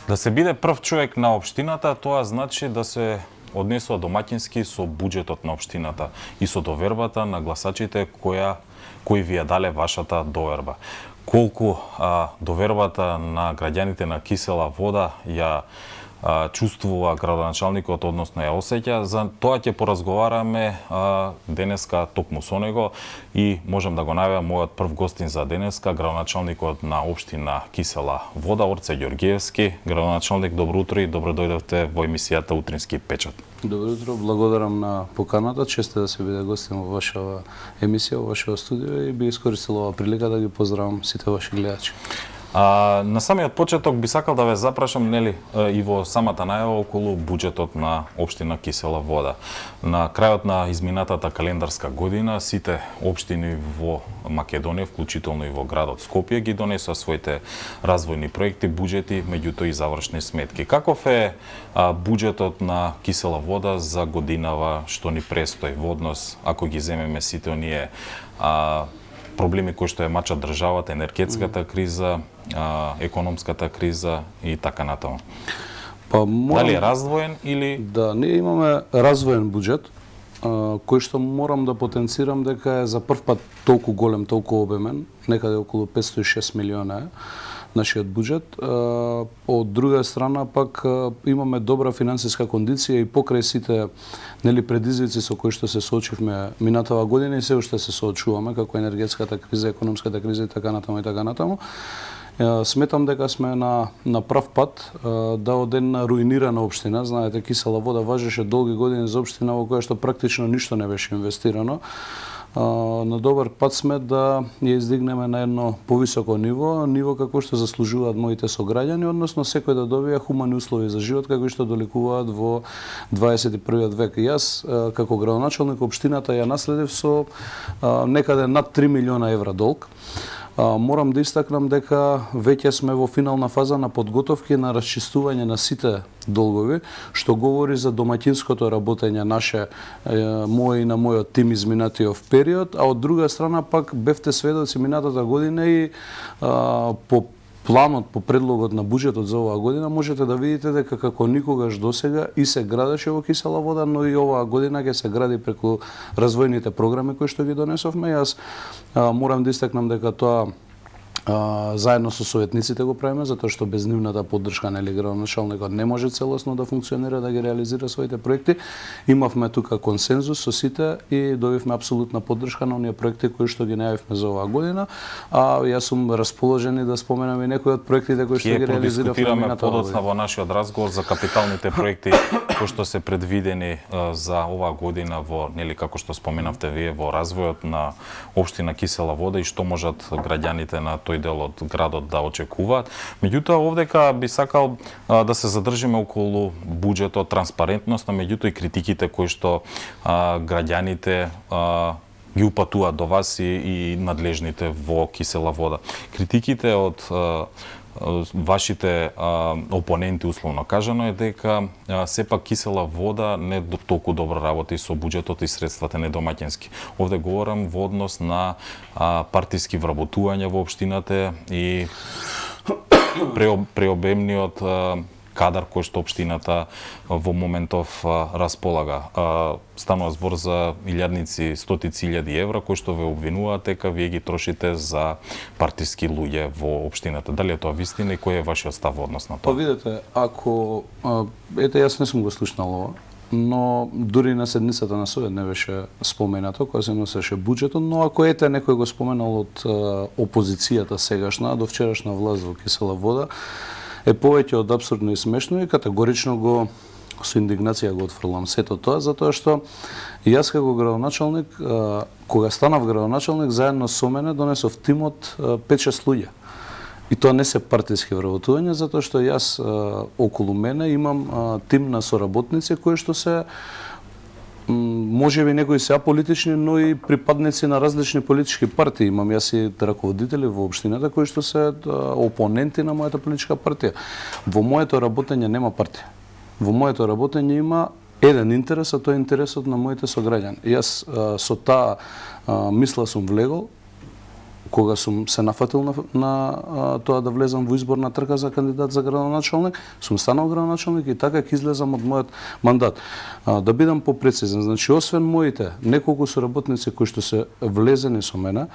Да се биде прв човек на општината, тоа значи да се однесува домаќински со буџетот на општината и со довербата на гласачите кои ви ја дале вашата доверба. Колку довербата на граѓаните на Кисела Вода ја чувствува градоначалникот, односно ја осеќа, за тоа ќе поразговараме денеска токму со него и можам да го најавам мојот прв гостин за денеска, градоначалникот на општина Кисела Вода, Орце Ѓоргиевски. Градоначалник, добро утро и добро дојдовте во емисијата Утрински печат. Добро утро, благодарам на поканата, чест е да се биде гостин во вашава емисија, во вашето студио и би искористил оваа прилика да ги поздравам сите ваши гледачи. На самиот почеток би сакал да ве запрашам, нели, и во самата најава околу буџетот на општина Кисела Вода. На крајот на изминатата календарска година сите општини во Македонија, вклучително и во градот Скопје, ги донесоа своите развојни проекти, буџети, меѓутоа и завршни сметки. Каков е буџетот на Кисела Вода за годинава што ни престои во однос, ако ги земеме сите оние проблеми кои што ја мачат државата, енергетската криза, економската криза и така натаму? Дали е раздвоен или... Да, ние имаме раздвоен буџет, кој што морам да потенцирам дека е за прв пат толку голем, толку обемен, некаде околу 506 милиона е нашиот буџет. Од друга страна пак имаме добра финансиска кондиција и покрај сите предизвици со кои што се соочивме минатава година и се уште се соочуваме, како енергетската криза, економската криза и така натаму и така натаму. Сметам дека сме на прав пат да од една руинирана општина, знаете, Кисела Вода важеше долги години за општина во која што практично ништо не беше инвестирано. На добар пат сме да ја издигнеме на едно повисоко ниво како што заслужуваат моите сограѓани, односно секој да добија хумани услови за живот како што доликуваат во 21 век. Јас како градоначалник општината ја наследив со некаде над 3 милиона евра долг. Морам да истакнам дека веќе сме во финална фаза на подготовки на расчистување на сите долгови, што говори за домаќинското работење наше, мој и на мојот тим изминатиот период, а од друга страна пак бевте сведоци минатата година и по планот, по предлогот на буџетот за оваа година, можете да видите дека како никогаш досега и се градеше во Кисела Вода, но и оваа година ќе се гради преку развојните програми кои што ги донесовме. Јас морам да истакнам дека тоа заедно со советниците го правиме, затоа што без нивната поддршка градоначалникот не може целосно да функционира, да ги реализира своите проекти. Имавме тука консензус со сите и добивме апсолутна поддршка на оние проекти кои што ги најавивме за оваа година. Јас сум расположен и да споменам и некои од проектите кои што ги реализиравме минатата година. Подоцна во нашиот разговор за капиталните проекти кои што се предвидени за оваа година во, како што споменавте вие, во развојот на општина Кисела Вода и што можат граѓаните на тој дел од градот да очекуваат. Меѓутоа, овдека би сакал да се задржиме околу буџетот, транспарентност, меѓутоа и критиките кои што граѓаните ги упатуваат до вас и надлежните во Кисела Вода. Критиките од вашите опоненти, условно кажано, е дека сепак Кисела Вода не толку добро работи со буџетот и средствата недомаќински. Овде говорам во однос на партиски вработувања во општината и преобемниот кадар кој што општината во моментов располага. Станува збор за илјадници, стотици илјади евра кои што ве обвинуваат дека вие ги трошите за партиски луѓе во општината. Дали е тоа вистина и кој е вашиот став во однос на тоа? Видете, ако јас не сум го слушнал ова, но дури на седницата на совет не беше споменато кога се носеше буџетот, но ако некој го споменал од опозицијата сегашна до вчерашна власт во Кисела Вода, е повеќе од апсурдно и смешно и категорично го со индигнација го отфрлам сето тоа, затоа што јас како градоначалник, кога станав градоначалник, заедно со мене донесов тимот 5-6 луѓе. И тоа не се партиски вработувања, затоа што јас околу мене имам тим на соработници кои што се можеби некои се аполитични, но и припадници на различни политички партии. Имам јас и раководители во општината кои што се опоненти на мојата политичка партија. Во моето работење нема партија. Во моето работење има еден интерес, а тоа е интересот на моите сограѓани. Јас со таа мисла сум влегол кога сум се нафатил на тоа да влезам во изборна трка за кандидат за градоначалник, сум станал градоначалник и така ќе излезам од мојот мандат. Да бидам попрецизен, значи освен моите неколку соработници кои што се влезени со мене,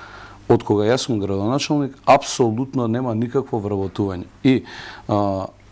од кога јас сум градоначалник, апсолутно нема никакво вработување. И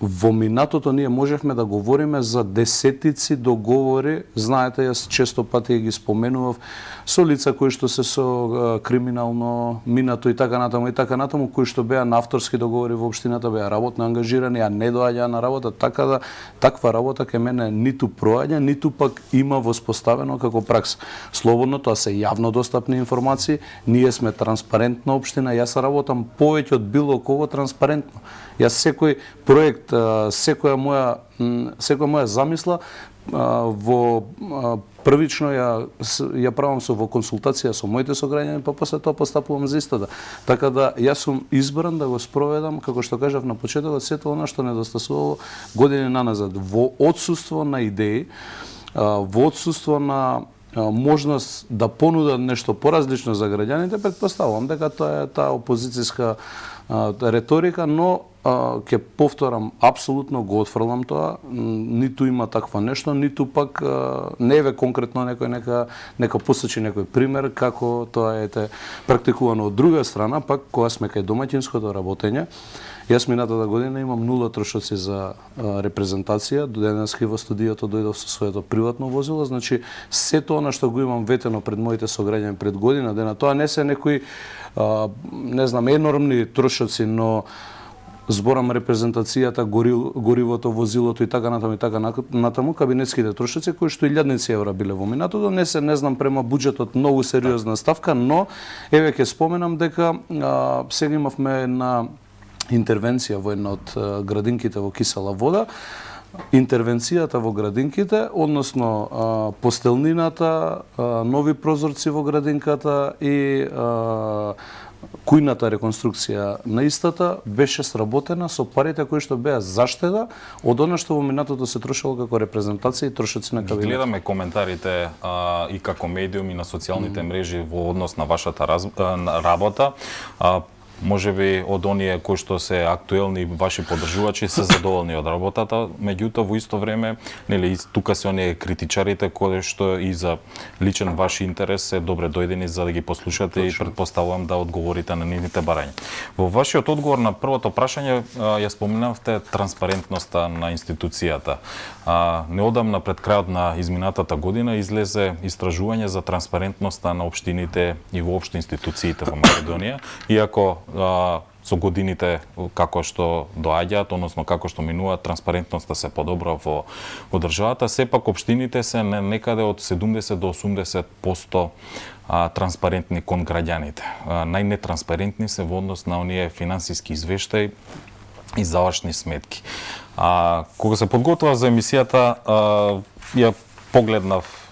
во минатото ние можевме да говориме за десетици договори, знаете, јас често пати ги споменував, со лица кои што се со криминално минато и така натаму, кои што беа на авторски договори во општината, беа работно ангажирани, а не доаѓаа на работа, така да таква работа ке мене ниту проаѓа, ниту пак има воспоставено како пракса. Слободно, тоа се јавно достапни информации, ние сме транспарентна општина, јас работам повеќе од било кого транспарентно. Јас секој проект, секоја моја замисла во првично ја правам во консултација со моите сограѓани, па после тоа постапувам за истата. Така да јас сум избран да го спроведам, како што кажав на почетокот, сето она што недостасувало години наназад, во отсуство на идеи, во отсуство на можност да понудат нешто поразлично за граѓаните, претпоставувам дека тоа е таа опозицијска реторика, но ќе повторам, апсолутно го отфрлам тоа, ниту има такво нешто, ниту пак не еве конкретно некој нека посочи некој пример како тоа е практикувано. Од друга страна, пак кога сме кај домаќинското работење, јас минатата година имам 0 трошоци за репрезентација, до денеска во студиото дојдов со своето приватно возило, значи сето она што го имам ветено пред моите сограѓани пред година дена, тоа не се некои не знам енормни трошоци, но зборам репрезентацијата, горивото, возилото и така натаму, кабинетските трошоци кои што 1000 евра биле во минатото, не знам према буџетот многу сериозна ставка, но еве ќе споменам дека сега имавме на интервенција во една од градинките во Кисела вода. Интервенцијата во градинките, односно постелнината, нови прозорци во градинката и кујната реконструкција на истата беше сработена со парите кои што беа заштеда од она што во минатото се трошело како репрезентација и трошоци на кабинет. Гледаме коментарите и како медиум и на социјалните мрежи во однос на вашата работа. Можеби од оние кои што се актуелни ваши поддржувачи се задоволни од работата, меѓутоа во исто време, нели тука се оние критичарите кои што и за личен ваш интерес се добре дојдени за да ги послушате и претпоставувам да одговорите на нивните барања. Во вашиот одговор на првото прашање ја споменавте транспарентноста на институцијата. Неодамна пред крајот на изминатата година излезе истражување за транспарентноста на општините и воопшто институциите во Македонија, иако со годините како што доаѓаат, односно како што минуваат, транспарентноста се подобра во државата, сепак општините се некаде од 70 до 80% транспарентни кон граѓаните. Најнетранспарентни се во однос на оние финансиски извештаи и завршни сметки. Кога се подготвува за емисијата, ја погледнав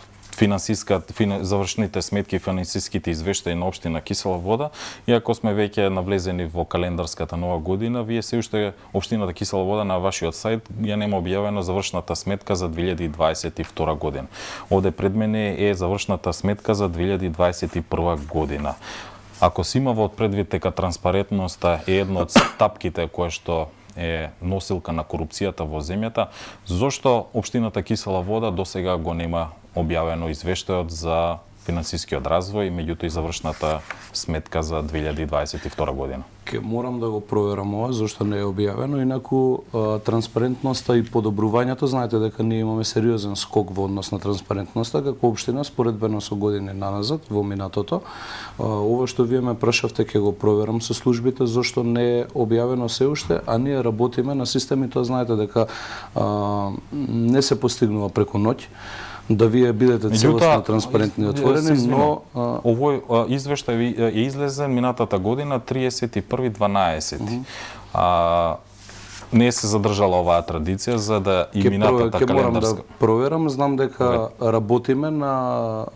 завршните сметки и финансиските извештаи на општина Кисела вода, иако сме веќе навлезени во календарската нова година, вие се уште општината Кисела вода на вашиот сајт ја нема објавена завршната сметка за 2022 година. Овде пред мене е завршната сметка за 2021 година. Ако се има во предвид дека транспарентноста е една од стапките која што е носилка на корупцијата во земјата, зошто општината Кисела вода досега го нема објавено извештајот за финансискиот развој, меѓутоа и завршната сметка за 2022 година? Ке морам да го проверам ова, зашто не е објавено, инаку транспарентноста и подобрувањето, знаете дека ние имаме сериозен скок во однос на транспарентноста како општина споредбено со години наназад во минатото. Ова што вие ме прашавте ќе го проверам со службите зашто не е објавено се уште, а ние работиме на системи, тоа знаете дека не се постигнува преку ноќ. Да вие бидете целосно транспарентни и отворени, но овој извештај е излезен минатата година 31.12. Не се задржала оваа традиција за да и минатата календарска. Ке морам да проверам, знам дека работиме на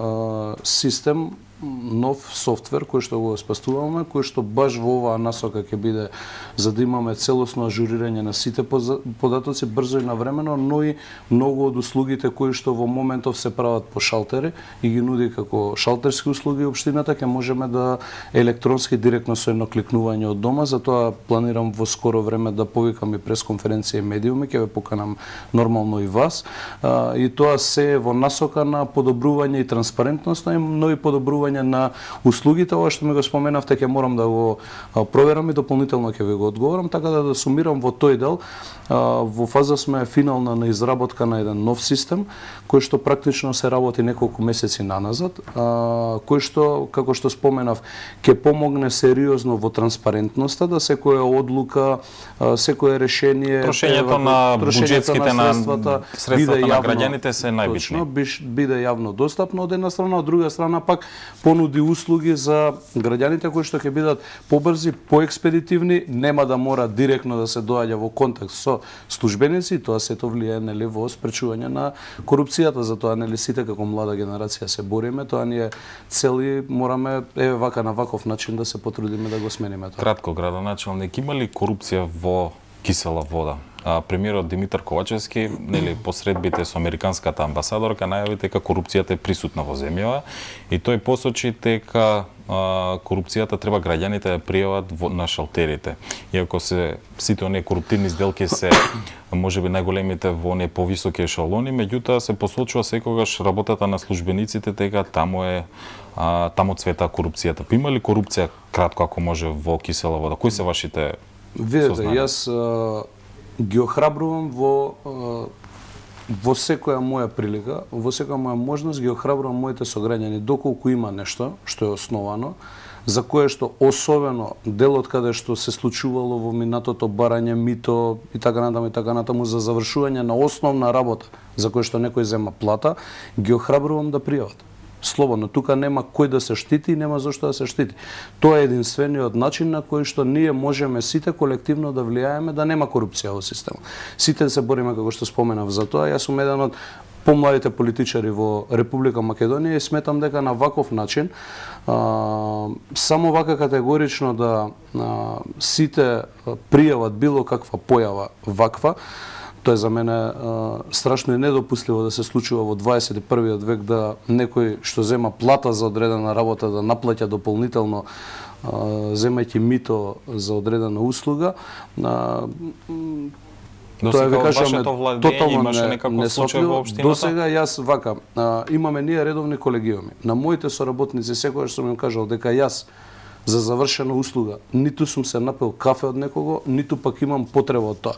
систем нов софтвер кој што го спастуваме, кој што баш во оваа насока ќе биде за да имаме целосно ажурирање на сите податоци брзо и навремено, но и многу од услугите кои што во моментов се прават по шалтери и ги нуди како шалтерски услуги општината, ќе можеме да електронски директно со едно кликнување од дома, затоа планирам во скоро време да повикам и пресконференција и медиуми, ќе ве поканам нормално и вас. И тоа се во насока на подобрување и транспарентност, но и подобрување на услугите. Ова што ми го споменавте ќе морам да го проверам и дополнително ќе ви го одговорам, така да сумирам во тој дел. Во фаза сме финална на изработка на еден нов систем кој што практично се работи неколку месеци наназад, кој што, како што споменав, ќе помогне сериозно во транспарентноста, да секоја одлука, секое решение, трошењето на буџетските на средствата на граѓаните се најбитни. Точно, биде јавно достапно од една страна, од друга страна пак понуди услуги за граѓаните кои што ќе бидат побрзи, поекспедитивни, нема да мора директно да се доаѓа во контакт со службеници, тоа сето влијае нели во спречување на корупцијата, затоа нели сите како млада генерација се бориме, тоа ни е цели, мораме еве вака на ваков начин да се потрудиме да го смениме тоа. Кратко, градоначалник, има ли корупција во кисела вода? Премиерот Димитар Ковачевски, нели, посредбите со американската амбасадорка најави дека корупцијата е присутна во земјава и тој посочи дека корупцијата треба граѓаните да пријават на шалтерите. Иако сите оние коруптивни сделки се можеби најголемите во оние повисоки ешалони, меѓутоа се посочува секогаш работата на службениците дека таму цвета корупцијата. Има ли корупција, кратко ако може, во кисела вода? Кои се вашите Видете, јас ги охрабрувам во секоја моја прилика, во секоја моја можност, ги охрабрувам моите сограѓани доколку има нешто што е основано, за кое што особено делот каде што се случувало во минатото барање мито и така натаму за завршување на основна работа за кој што некој зема плата, ги охрабрувам да пријават. Слободно, тука нема кој да се штити и нема зошто да се штити. Тоа е единствениот начин на кој што ние можеме сите колективно да влијаеме да нема корупција во системот. Сите се бориме, како што споменав, за тоа. Јас сум еден од помладите политичари во Република Македонија и сметам дека на ваков начин само вака категорично да сите пријават било каква појава ваква. Тоа е за мене страшно и недопустливо да се случува во 21. век да некој што зема плата за одредена работа да наплаќа дополнително земајќи мито за одредена услуга. Тоа ви кажаме тотално несопливо. До сега јас вака, имаме ние редовни колегиуми. На моите соработници секогаш сум им кажал дека јас за завршена услуга ниту сум се напил кафе од некого, ниту пак имам потреба од тоа.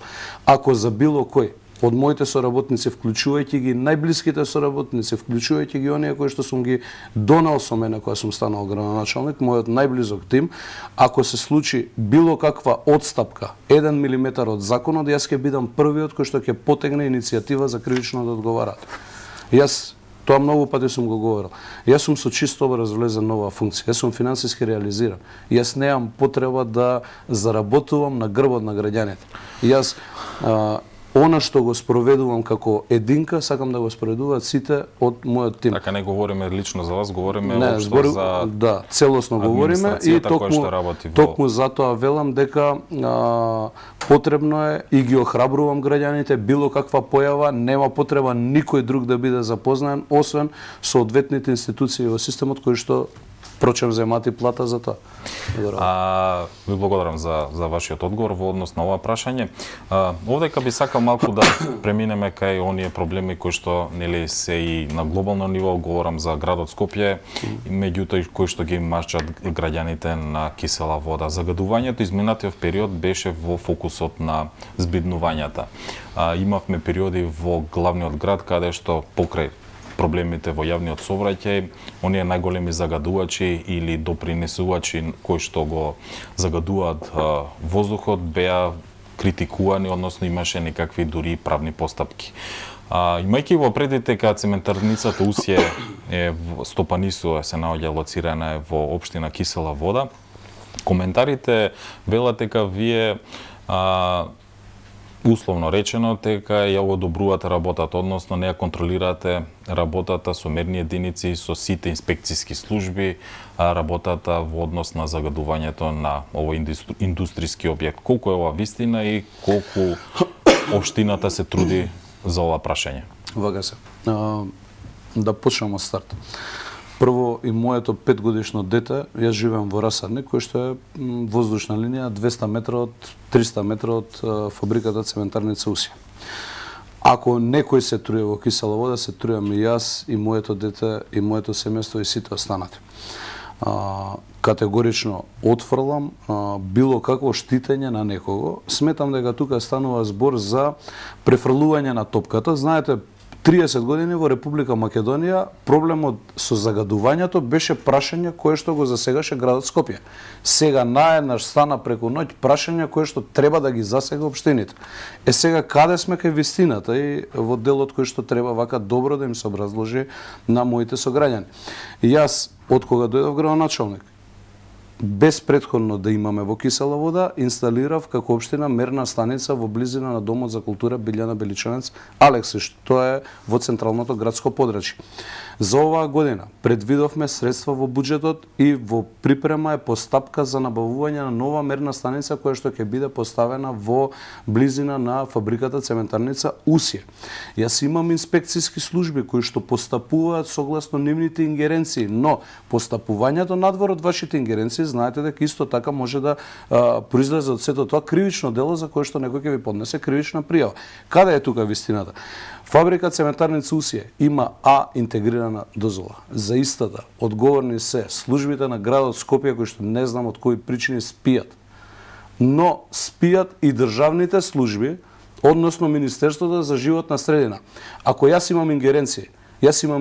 Ако за било кој од моите соработници, вклучувајќи ги најблиските соработници, вклучувајќи ги оние кои што сум ги донал со мене кога сум станал градоначалник, мојот најблизок тим, ако се случи било каква одстапка, 1 милиметар од законот, јас ќе бидам првиот кој што ќе потегне иницијатива за кривично да одговарат. Јас тоа многу пати сум го говорил. Јас сум со чист образ влезен на оваа функција. Јас сум финансиски реализиран. Јас немам потреба да заработувам на грбот на граѓаните. Јас она што го спроведувам како единка, сакам да го спроведуваат сите од мојот тим. Така не говориме лично за вас, говориме општо за да, целосно говориме и токму затоа велам дека потребно е и ги охрабрувам граѓаните, било каква појава, нема потреба никој друг да биде запознаен, освен соодветните институции во системот кои што впрочем земати плата за тоа. Ви благодарам за вашиот одговор во однос на ова прашање. Овдека би сакал малку да преминеме кај оние проблеми кои што нели се и на глобално ниво, говорам за градот Скопје, меѓутоа кои што ги мачат граѓаните на кисела вода. Загадувањето изминатиот период беше во фокусот на збиднувањата. Имавме периоди во главниот град каде што покрај проблемите во јавниот сообраќај, оние најголеми загадувачи или допринесувачи кои што го загадуваат воздухот беа критикувани, односно имаше некакви дури правни постапки. Имајќи во предвид дека цементарницата Усје е Стопанисо се наоѓа лоцирана во општина Кисела вода, коментарите велат дека вие условно речено, дека ја одобрувате работата, односно не ја контролирате работата со мерни единици, со сите инспекциски служби, работата во однос на загадувањето на овој индустријски објект. Колку е ова вистина и колку општината се труди за ова прашање? Вака се. Да почнем од старт. Прво, и моето 5-годишно дете, јас живеам во Расарник, кој што е воздушна линија 200 метра од 300 метра од фабриката цементарница Усија. Ако некој се труе во кисела вода, се трујам и јас, и моето дете, и моето семејство, и сите останати. Категорично отфрлам било какво штитење на некого. Сметам дека тука станува збор за префрлување на топката. Знаете, 30 години во Република Македонија проблемот со загадувањето беше прашање кое што го засегаше градот Скопје. Сега наеднаш стана преку ноќ прашање кое што треба да ги засега општините. Сега каде сме кај вистината и во делот кој што треба вака добро да им се образложи на моите сограѓани. Јас од кога дојдов градоначалник, без претходно да имаме во кисела вода, инсталирав како општина мерна станица во близина на Домот за култура Билјана Беличанец Алекси, што е во централното градско подрачје. За оваа година предвидовме средства во буџетот и во припрема е постапка за набавување на нова мерна станица која што ќе биде поставена во близина на фабриката цементарница Усија. Јас имам инспекциски служби кои што постапуваат согласно нивните ингеренции, но постапувањето надвор од вашите ингеренции, знаете дека исто така може да произлезе од сето тоа кривично дело за кое што некој ќе ви поднесе кривична пријава. Каде е тука вистината? Фабрика цементарница Усија има интегрирана дозвола. За истата одговорни се службите на градот Скопје кои што не знам од кои причини спијат. Но спијат и државните служби, односно Министерството за животна средина. Ако јас имам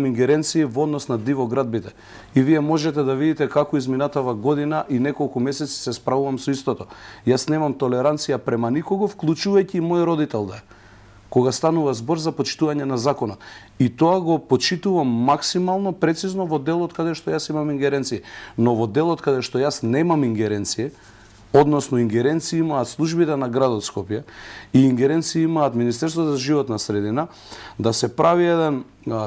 ингеренции во однос на диво градбите. И вие можете да видите како изминатава година и неколку месеци се справувам со истото. Јас немам толеранција према никого, вклучувајќи и мој родител да е. Кога станува збор за почитување на законот. И тоа го почитувам максимално прецизно во делот каде што јас имам ингеренции. Но во делот каде што јас немам ингеренции, односно ингеренции имаат службите на градот Скопје и ингеренции имаат Министерството за животна средина, да се прави еден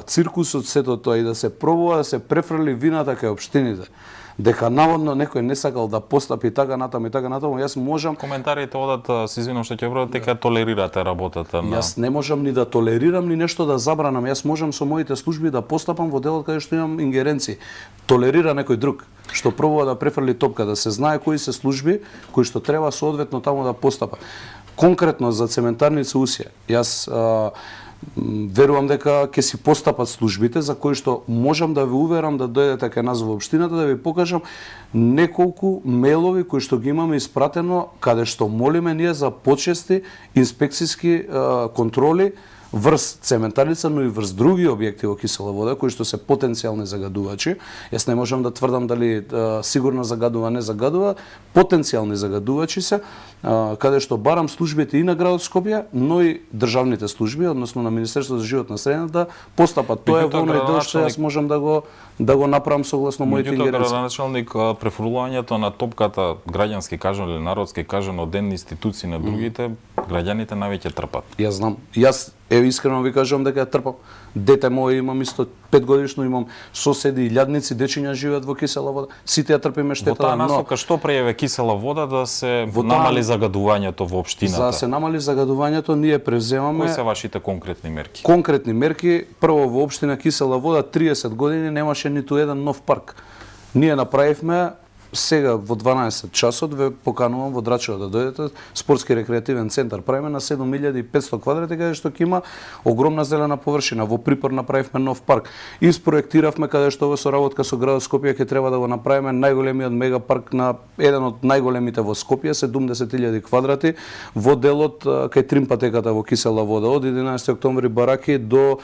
циркус од сето тоа и да се пробува да се префрли вината кај општините. Дека наводно некој не сакал да постапи така натаму и така натаму, јас можам... Коментарите одат, се извинувам што ќе вродат, дека толерирате работата на... Јас не можам ни да толерирам, ни нешто да забранам. Јас можам со моите служби да постапам во делот каде што имам ингеренции. Толерира некој друг, што пробува да префрли топка, да се знае кои се служби, кои што треба соодветно таму да постапа. Конкретно за цементарница Усија, јас верувам дека ќе си постапат службите за кои што можам да ви уверам да дојдете кај нас во општината да ви покажам неколку мејлови кои што ги имаме испратено каде што молиме ние за почести инспекциски контроли врз цементарница, но и врз други објекти во кисела вода кои што се потенцијални загадувачи. Јас не можам да тврдам дали сигурно загадува, не загадува, потенцијални загадувачи се, каде што барам службите и на градот Скопје, но и државните служби, односно на Министерството за животна средина да постапат. Тоа е во оној дел што јас можам да го направам согласно моите ингеренции. Градоначалник, префрлувањето на топката, граѓански кажано или народски кажано, од едни институции на другите, граѓаните највеќе трпат. Јас знам. Јас искрено ви кажувам дека ја трпам. Дете мое имам исто 5 годишно, имам соседи, илјадници, дечиња живеат во кисела вода. Сите ја трпиме штета. Во таа насока што прејаве кисела вода да се намали загадувањето во општината? За да се намали загадувањето ние превземаме... Кои се вашите конкретни мерки? Конкретни мерки, прво во општина Кисела вода 30 години немаше ниту еден нов парк. Ние направивме сега во 12 часот ве поканувам во Драчево да дојдете, спортски рекреативен центар правиме на 7500 квадрати каде што ќе има огромна зелена површина. Во Припор направивме нов парк. Испроектиравме каде што во соработка со градот Скопје ќе треба да го направиме најголемиот мегапарк на еден од најголемите во Скопје, 70.000 квадрати во делот кај Тримпатеката во Кисела вода од 11 октомври Бараки до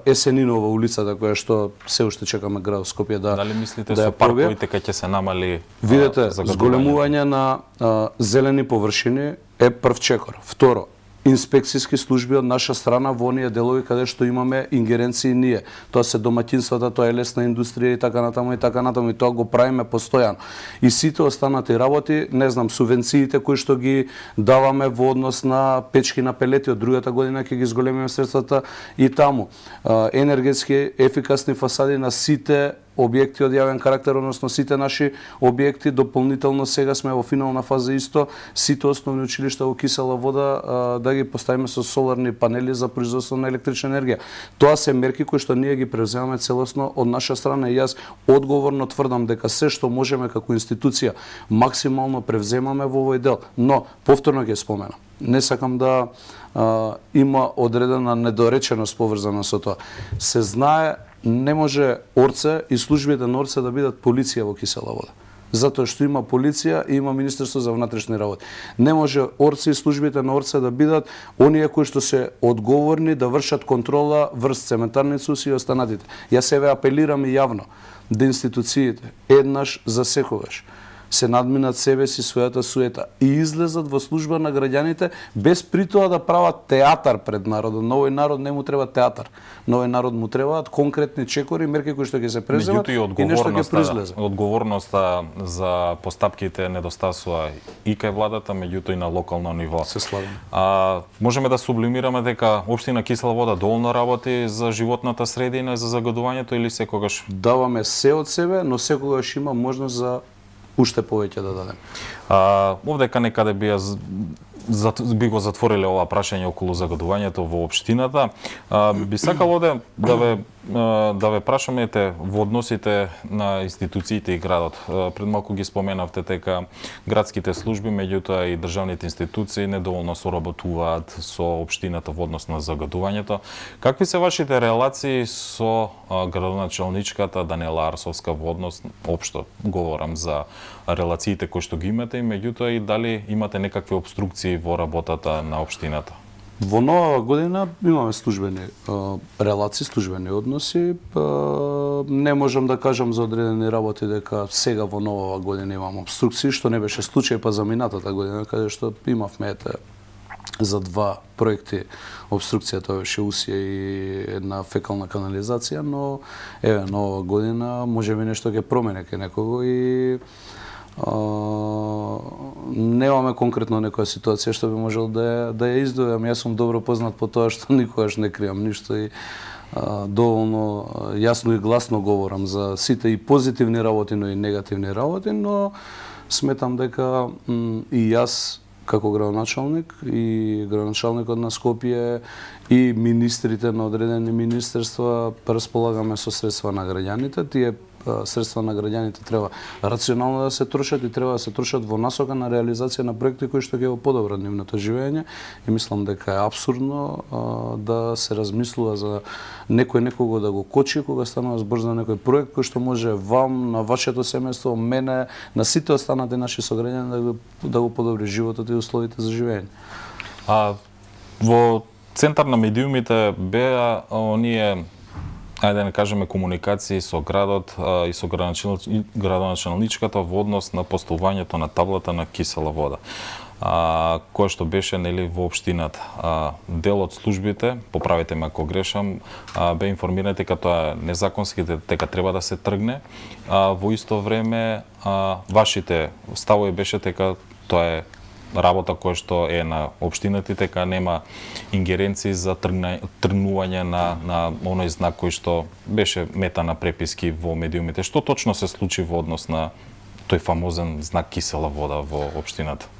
Есенинова улицата која што се уште чекаме градот Скопје да Дали мислите со парковите кај ќе се намали? Видете, зголемување на зелени површини е прв чекор. Второ, инспекцијски служби од наша страна во оние делови каде што имаме ингеренции ние. Тоа се домаќинствата, тоа е лесна индустрија и така натаму, и тоа го правиме постојано. И сите останати работи, не знам, субвенциите кои што ги даваме во однос на печки на пелети, од другата година ќе ги зголемиме средствата и таму. Енергетски ефикасни фасади на сите објекти од јавен карактер, односно сите наши објекти, дополнително сега сме во финална фаза исто, сите основни училишта во кисела вода да ги поставиме со соларни панели за производство на електрична енергија. Тоа се мерки кои што ние ги превземаме целосно од наша страна и јас одговорно тврдам дека се што можеме како институција максимално превземаме во овој дел. Но повторно ќе споменам, не сакам да има одредена недореченост поврзана со тоа. Се знае, не може Орце и службите на Орце да бидат полиција во кисела вода. Затоа што има полиција и има Министерство за внатрешни работи. Не може Орце и службите на Орце да бидат оние кои што се одговорни да вршат контрола врз цементарни суси и останатите. Јас себе апелирам и јавно да институциите еднаш за секогаш се надминат себе си својата суета и излезат во служба на граѓаните без при тоа да прават театар пред народот. На овој народ не му треба театар. На овој народ му требаат конкретни чекори, мерки кои што ќе се преземат и нешто ќе произлезе. Одговорноста за постапките недостасува и кај владата, меѓутоа и на локално ниво. Се слагам. Можеме да сублимираме дека општина Кисела вода доволно работи за животната средина и за загадувањето или секогаш даваме се од себе, но секогаш има можност за уште повеќе да дадем. Овдека некаде би го затвориле ова прашање околу загадувањето во општината. Би сакало да ве прашаме во односите на институциите и градот. Пред малку ги споменавте дека градските служби, меѓутоа и државните институции недоволно соработуваат со општината во однос на загадувањето. Какви се вашите релации со градоначалничката Даниела Арсовска во однос, општо говорам за релациите кои што ги имате, и меѓутоа и дали имате некакви обструкции во работата на општината? Во нова година имаме службени релации, службени односи. Не можам да кажам за одредени работи дека сега во нова година имам обструкции, што не беше случај па за минатата година, каде што имавме за два проекти обструкција, тоа беше усија и една фекална канализација, но нова година можеби нешто ќе промени кај некого и немаме конкретно некоја ситуација што би можел да ја издвојам. Јас сум добро познат по тоа што никогаш не кријам ништо и доволно јасно и гласно говорам за сите и позитивни работи, но и негативни работи, но сметам дека и јас како градоначалник и градоначалникот на Скопје и министрите на одредени министерства располагаме со средства на граѓаните. Тие средства на граѓаните треба рационално да се трошат и треба да се трошат во насока на реализација на проекти кои што ќе го подобрат нивното живење, и мислам дека е апсурдно да се размислува за некого да го кочи кога станува збор за некој проект кој што може вам, на вашето семејство, мене, на сите останати наши сограѓани да го подобри животот и условите за живење. Во центар на медиумите беа оние, ајде да не кажеме, комуникации со градот и со градоначалничката во однос на поставувањето на таблата на кисела вода, кое што беше во општината. Дел од службите, поправете ме ако грешам, бе информирани дека тоа е незаконски, дека треба да се тргне. Во исто време, вашите ставови беше дека тоа е работа која што е на општината, дека нема ингеренции за тргнување на оној знак кој што беше мета на преписки во медиумите. Што точно се случи во однос на тој фамозен знак кисела вода во општината?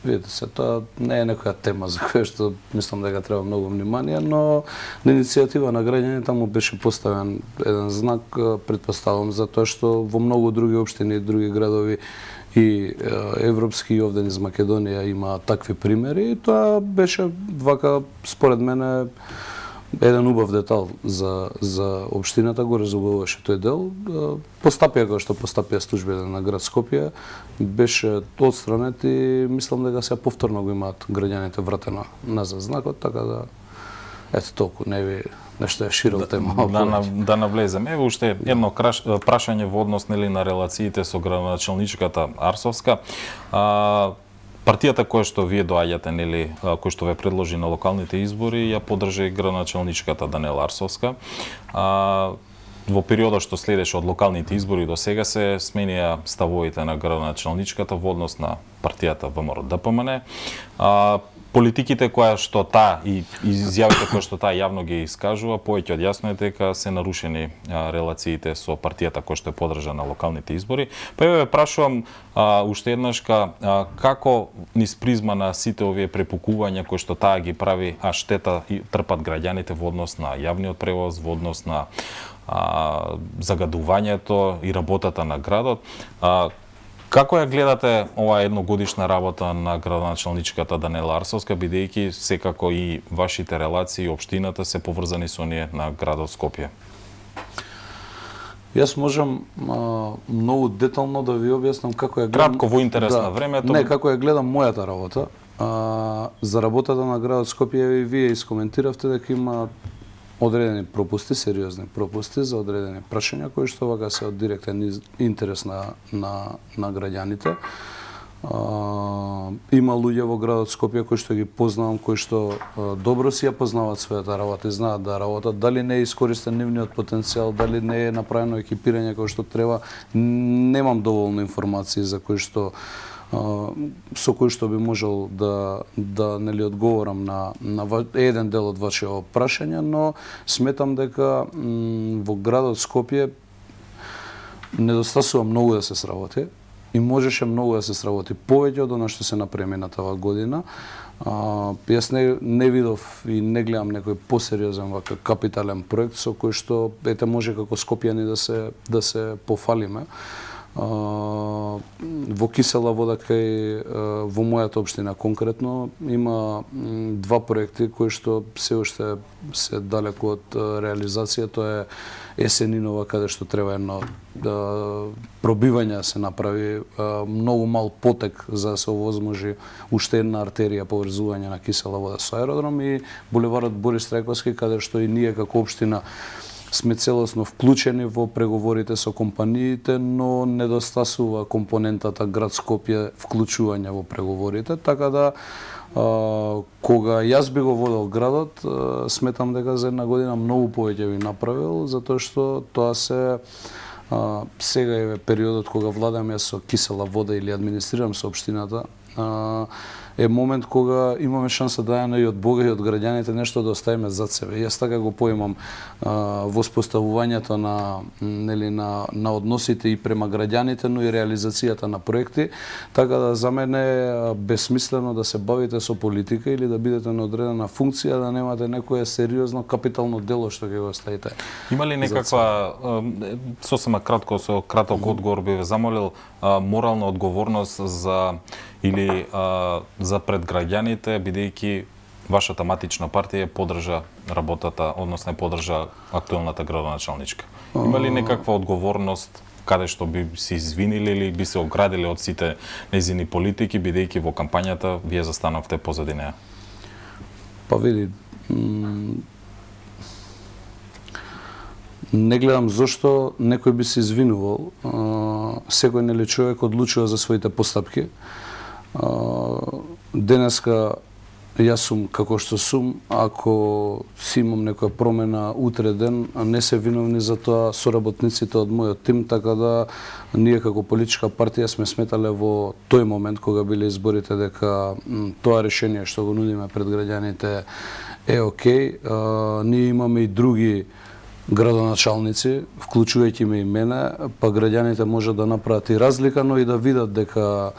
Видите се, тоа не е некоја тема за која што мислам дека треба многу внимание, но на иницијатива на граѓаните таму беше поставен еден знак, претпоставам, затоа што во многу други општини и други градови и европски и овде низ Македонија има такви примери, и тоа беше вака според мене еден убав детал за општината, го резолвуваше тој дел. Постапија кој што постапија службите на град Скопје беше отстранет и мислам дека сега повторно го имаат граѓаните вратено назад знакот, така да ето толку, не ви нешто е широк тема. Да навлеземе. Ево уште едно прашање во однос на релациите со градоначалничката Арсовска. партијата која што вие доаѓате, нели, кој што ве предложи на локалните избори, ја поддржа и градоначалничката Даниела Арсовска. Во периодот што следеше од локалните избори до сега се сменија ставовите на градоначалничката во однос на партијата ВМРО ДПМН. Политиките која што таа и изјавите кои што таа јавно ги искажува, повеќе од ясно е дека се нарушени релациите со партијата која што е поддржа на локалните избори. Па ве прашувам уште еднаш како низ призма на сите овие препукувања кои што таа ги прави, а штета и трпат граѓаните во однос на јавниот превоз, во однос на загадувањето и работата на градот. Како ја гледате оваа едногодишна работа на градоначалничката Даниела Арсовска, бидејќи секако и вашите релации и општината се поврзани со оние на градот Скопје? Јас можам многу детално да ви објаснам како ја гледам... Кратко, во интерес на времето. Не, како ја гледам мојата работа. За работата на градот Скопје и вие искоментиравте дека има одредени пропусти, сериозни пропусти за одредени прашања кои што вака се од директен интерес на граѓаните. Има луѓе во градот Скопје кои што ги познавам, кои што добро си ја познаваат својата работа и знаат да работат. Дали не е искористен нивниот потенцијал, дали не е направено екипирање кој што треба, немам доволно информации за кои што со кој што би можел да нели одговорам на еден дел од вашето прашање, но сметам дека во градот Скопје недостасува многу да се сработи и можеше многу да се сработи повеќе од она што се направи на таа година. Јас не видов и не гледам некој посериозен вака капитален проект со кој што може како скопјани да се пофалиме. Во Кисела вода во мојата општина конкретно има два проекти кои што се уште се далеку од реализација. Тоа е Есенинова, каде што треба едно пробивање да се направи, многу мал потек за да се овозможи уште една артерија поврзување на Кисела вода со аеродром, и булеварот Борис Трајковски, каде што и ние како општина сме целосно вклучени во преговорите со компаниите, но недостасува компонентата град Скопје вклучување во преговорите, така да кога јас би го водел градот, сметам дека за една година многу повеќе би направил, затоа што тоа сега е периодот кога владам јас со Кисела вода или администрирам со општината, е момент кога имаме шанса да и од Бога и од граѓаните нешто да оставиме зад себе. Јас така го поимам воспоставувањето на односите и према граѓаните, но и реализацијата на проекти, така да за мене е бесмислено да се бавите со политика или да бидете на одредена функција, да немате некое сериозно капитално дело што ќе го ставите. Има ли некаква, сосема кратко, со краток одговор би ве замолил, морална одговорност за пред граѓаните, бидејќи вашата матична партија поддржа работата, односно поддржа актуелната градоначалничка? Има ли некаква одговорност каде што би се извинили или би се оградили од сите нејзини политики, бидејќи во кампањата вие застанавте позади неа? Па види, не гледам зошто некој би се извинувал. Секој нели човек одлучува за своите постапки. Денеска јас сум како што сум, ако си имам некоја промена утре ден, не се виновни за тоа соработниците од мојот тим, така да ние како политичка партија сме сметале во тој момент кога биле изборите дека тоа решение што го нудиме пред граѓаните е окей. Ние имаме и други градоначалници, вклучувајќи ме и мене, па граѓаните може да направат и разлика, но и да видат дека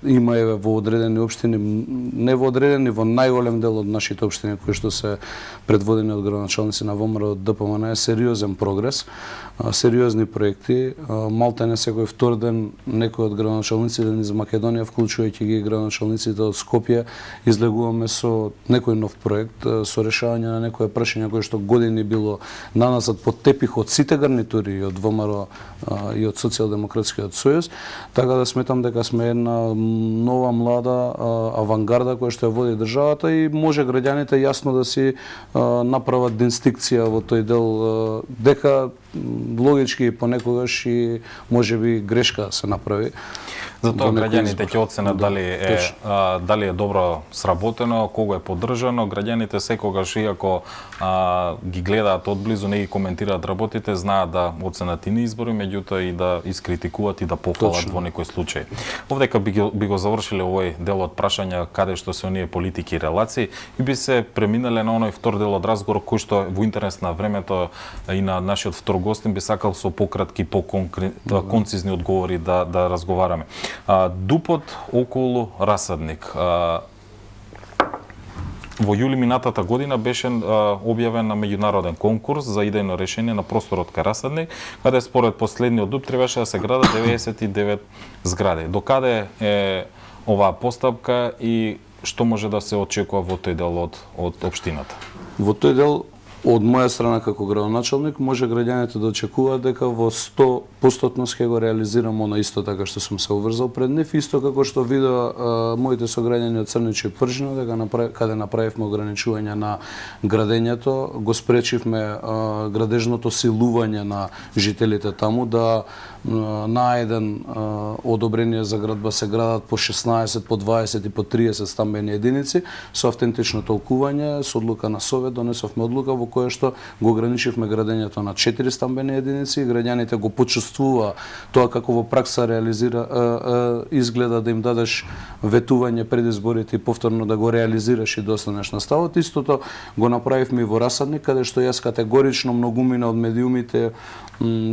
има во одредени општини, не во одредени, во најголем дел од нашите општини кои што се предводени од градоначалници на ВМРО ДПМН е сериозен прогрес, сериозни проекти. Малтене секој втор ден некој од градоначалниците низ Македонија, вклучувајќи ги градоначалниците од Скопје, излегуваме со некој нов проект, со решавање на некои прашања кои што години било нанасат под тепих од сите гарнитури, и од ВМРО и од Социјалдемократскиот сојуз, така да сметам дека сме една нова млада авангарда која што ја води државата и може граѓаните јасно да си направат дистинкција во тој дел дека логички понекогаш и можеби грешка се направи. Затоа во некој граѓаните ќе оценат дали е добро сработено, кого е поддржано. Граѓаните секогаш, иако ги гледаат одблизу, не ги коментираат работите, знаат да оценат и на избори, меѓутоа и да искритикуваат и да похвалат во некој случај. Овдека би го завршиле овој дел од прашања каде што се оние политики и релации и би се преминале на оној втор дел од разговор кој што во интерес на времето и на нашиот втор гостин би сакал со пократки, концизни одговори да разговараме. Дупот околу Расадник. Во јули минатата година беше објавен на меѓународен конкурс за идејно решение на просторот кај Расадник, каде според последниот дуп требаше да се градат 99 згради. Докаде е оваа постапка и што може да се очекува во тој дел од општината? Во тој дел од моја страна како градоначалник може граѓаните да очекуваат дека во 100% ќе го реализирам на исто така што сум се уврзал пред нив, исто како што видеа моите сограѓани од Црничи и Пржино, дека каде направивме ограничување на градењето, го спречивме градежното силување на жителите таму да на еден одобрение за градба се градат по 16, по 20 и по 30 стамбени единици со автентично толкување, со одлука на Совет донесовме одлука во која што го ограничивме градењето на 4 стамбени единици и граѓаните го почувствува тоа како во пракса изгледа да им дадеш ветување пред изборите и повторно да го реализираш и да останеш на ставот. Истото го направивме и во Расадник, каде што јас категорично многумина од медиумите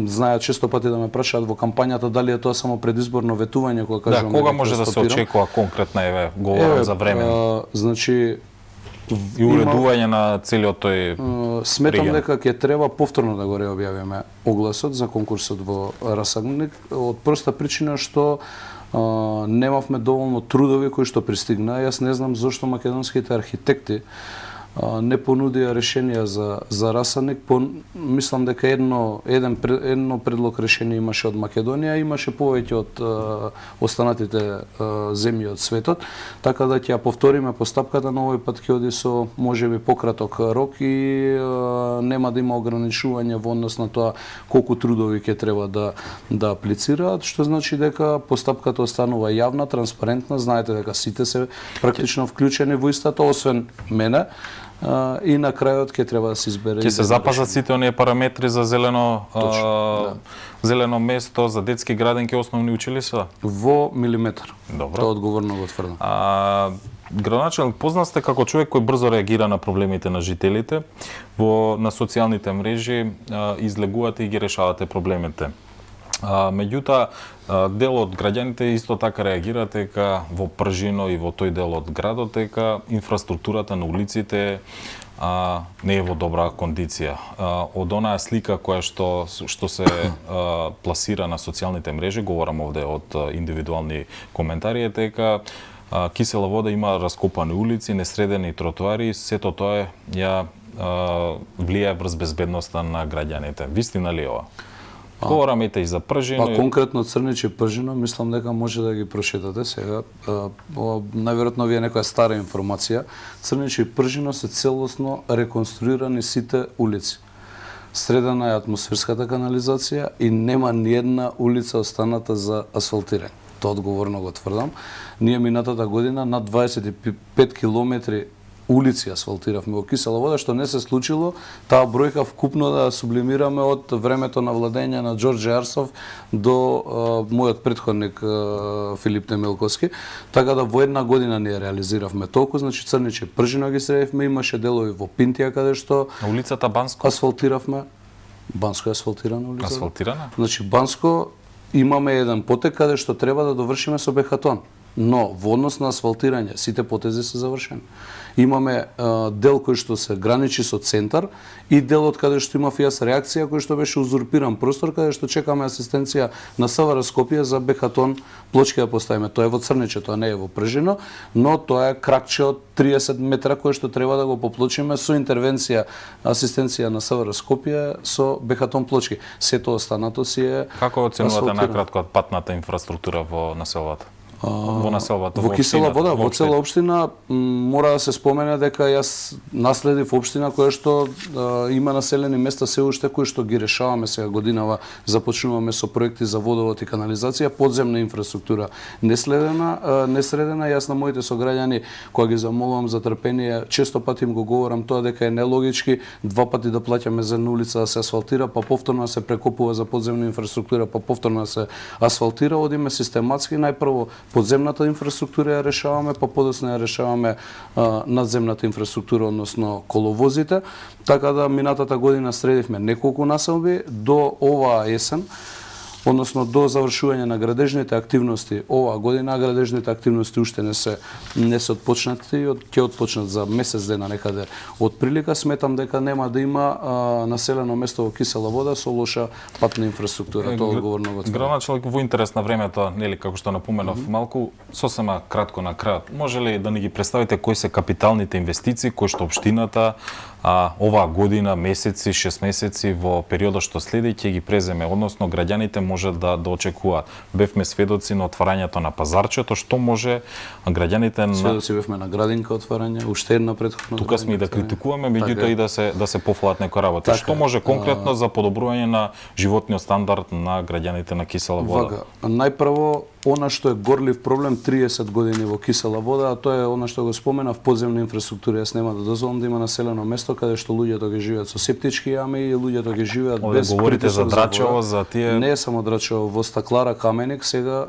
знаат често пати да ме прашаат во кампањата дали е тоа само предизборно ветување кога кажуваме кога може да се очекува конкретна говорам за време. Значи и уредување на целиот тој сметам дека ќе треба повторно да го реобјавиме огласот за конкурсот во Расадник од проста причина што немавме доволно трудови кои што пристигнаа. Јас не знам зошто македонските архитекти не понудија решенија за Расадник. Мислам дека едно предлог решение имаше од Македонија, имаше повеќе од останатите земји од светот, така да ќе ја повториме постапката, но овој пат ќе оди со можеби пократок рок и нема да има ограничување во однос на тоа колку трудови ќе треба да аплицираат, што значи дека постапката останува јавна, транспарентна, знаете дека сите се практично вклучени во истата, освен мене. И на крајот ќе треба да се избере. Ќе се запазат сите оние параметри за зелено зелено место, за детски градинки, основни училишта? Во милиметар. Добро. Тоа одговорно го тврдам. Градоначалник, познат сте како човек кој брзо реагира на проблемите на жителите. На социјалните мрежи излегувате и ги решавате проблемите. Меѓутоа, дел од граѓаните исто така реагираат дека во Пржино и во тој дел од градот дека инфраструктурата на улиците не е во добра кондиција. Од онаа слика која што се пласира на социјалните мрежи, говорам овде од индивидуални коментари, е дека Кисела вода има раскопани улици, несредени тротоари, сето тоа ја влијае врз безбедноста на граѓаните. Вистина ли е ова? Говораме и за Пржино. Конкретно Црничи и Пржино, мислам дека може да ги прошетате сега. Најверојатно ви е некоја стара информација. Црничи и Пржино се целосно реконструирани сите улици. Средена е атмосферската канализација и нема ни една улица останата за асфалтирање. Тоа одговорно го тврдам. Ние минатата година над 25 километри улици асфалтиравме во Кисела вода, што не се случило, таа бројка вкупно да сублимираме од времето на владење на Ѓорџе Арсов до мојот претходник Филип Темелковски. Така да во една година ние реализиравме толку, значи Црничи Пржино ги средивме, имаше делови во Пинтија каде што улицата Банско асфалтиравме. Банско е асфалтирана улица. Асфалтирана? Значи Банско имаме еден потек каде што треба да довршиме со бехатон. Но во однос на асфалтирање сите потези се завршени. Имаме дел кој што се граничи со центар и делот каде што имав јас реакција кој што беше узурпиран простор каде што чекаме асистенција на СВР Скопје за бехатон плочки да поставиме. Тоа е во Црниче, тоа не е во Пржино, но тоа е кракче од 30 метра кој што треба да го поплочиме со интервенција, асистенција на СВР Скопје со бехатон плочки. Сето останато си е. Како оценувате најкратко патната инфраструктура во населбата? во населбата, во Кисела општината, вода, во воопшто. цела општина мора да се спомене дека јас наследив општина која што има населени места се уште кои што ги решаваме сега годинава, започнуваме со проекти за водовод и канализација, подземна инфраструктура несредена. Јас на моите сограѓани кога ги замолувам за трпение, често пати им го говорам тоа дека е нелогички два пати да плаќаме за една улица да се асфалтира, па повторно да се прекопува за подземна инфраструктура, па повторно да се асфалтира, одиме систематски, најпрво подземната инфраструктура ја решаваме, па подоцна ја решаваме надземната инфраструктура, односно коловозите, така да минатата година средивме неколку населби до оваа есен, односно до завршување на градежните активности оваа година. Градежните активности уште не се отпочнати, ќе отпочнат за месец дена некаде. Од прилика сметам дека нема да има населено место во Кисела вода со лоша патна инфраструктура. Тоа одговорно го тврдам. Граначелник, во интерес на времето, нели како што напоменав малку, сосема кратко на крајот, може ли да ни ги представите кои се капиталните инвестиции кои што општината оваа година, месеци, 6 месеци во периодот што следи ќе ги преземе, односно граѓаните може да очекуваат. Бевме сведоци на отварањето на пазарчето, што може граѓаните на Сведоци бевме на градинка отварање, уште една претходна. Тука сме и да критикуваме, меѓутоа и да се пофалат некои работи. Така, што може конкретно за подобрување на животниот стандард на граѓаните на Кисела вода? Вака, најпрво она што е горлив проблем 30 години во Кисела вода, а тоа е она што го споменав, подземна инфраструктура. Јас нема да дозволам да има населено место каде што луѓето ги живеат со септички јами и луѓето ги живеат Овде без говорите за притисок Драчево, вода. за тие Не е само Драчево, во Стаклара, Каменик сега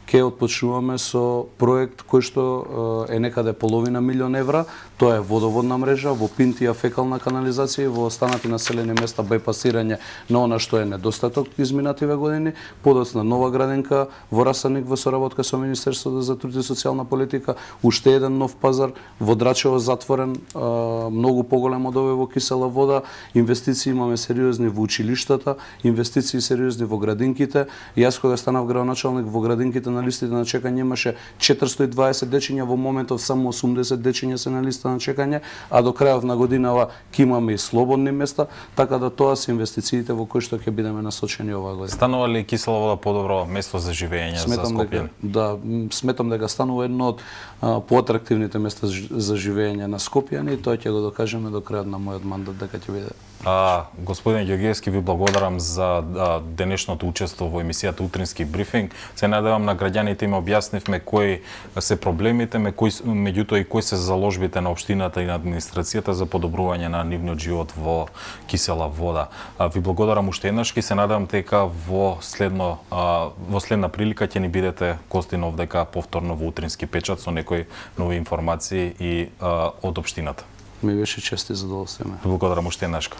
ќе отпочнуваме со проект кој што е некаде половина милион евра. Тоа е водоводна мрежа, во Пинтија фекална канализација и во останати населени места бајпасирање на она што е недостаток изминативе години. Подоцна нова градинка во Расаник во соработка со Министерството за труд и социјална политика, уште еден нов пазар во Драчево затворен, многу поголем од овој во Кисела вода. Инвестиции имаме сериозни во училиштата, инвестиции сериозни во градинките. Јас кога станав градоначалник во градинките на листите на чекање имаше 420 дечиња, во моментов само 80 дечиња се на листа на чекање, а до крајот на годинава ќе имаме и слободни места, така да тоа се инвестициите во кои што ќе бидеме насочени оваа година. Станува ли Кисела вода подобро место за живење за Скопјани? Сметам дека станува едно од поатрактивните места за живење на Скопјани и тоа ќе го докажеме до крајот на мојот мандат дека ќе биде. Господин Ѓоргиевски, ви благодарам за денешното учество во емисијата Утрински брифинг. Се надевам на граѓаните им објаснивме кои се проблемите, меѓутоа и кои се заложбите на општината и на администрацијата за подобрување на нивниот живот во Кисела вода. Ви благодарам уште еднаш и се надевам дека во следна прилика ќе ни бидете гостин овдека повторно во Утрински печат со некои нови информации и од општината. Ми беше чест и задоволство. Благодарам уште еднаш.